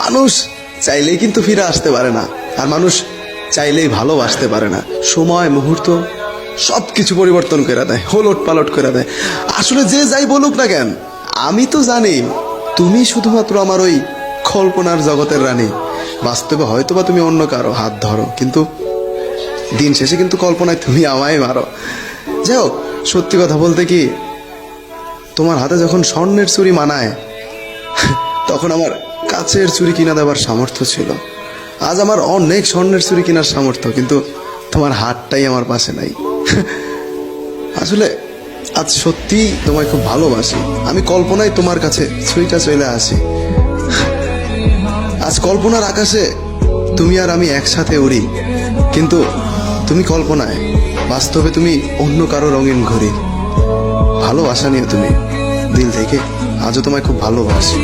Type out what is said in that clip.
মানুষ চাইলেই কিন্তু ফিরে আসতে পারে না, আর মানুষ চাইলেই ভালোবাসতে পারে না। সময়, মুহূর্ত সবকিছু পরিবর্তন করে দেয়, ওলট পালট করে দেয়। আসলে যে যাই বলুক না কেন, আমি তো জানি তুমি শুধুমাত্র আমার ওই কল্পনার জগতের রানী। বাস্তবে হয়তোবা তুমি অন্য কারো হাত ধরো, কিন্তু দিন শেষে কিন্তু কল্পনায় তুমি আমায় মারো। যাই হোক, সত্যি কথা বলতে কি, তোমার হাতে যখন স্বর্ণের চুড়ি মানায়, তখন আমার কাচের চুড়ি কিনা দেওয়ার সামর্থ্য ছিল। আজ আমার অনেক স্বর্ণের চুড়ি কেনার সামর্থ্য, কিন্তু তোমার হাতটাই আমার পাশে নাই। আসলে আজ সত্যি তোমায় খুব ভালোবাসি। আমি কল্পনায় তোমার কাছে ছুঁইটা চলে আসি। আজ কল্পনার আকাশে তুমি আর আমি একসাথে উড়ি, কিন্তু তুমি কল্পনায়, বাস্তবে তুমি অন্য কারো রঙিন ঘড়ি। ভালোবাসা নিয়ে তুমি দিল থেকে, আজও তোমায় খুব ভালোবাসি।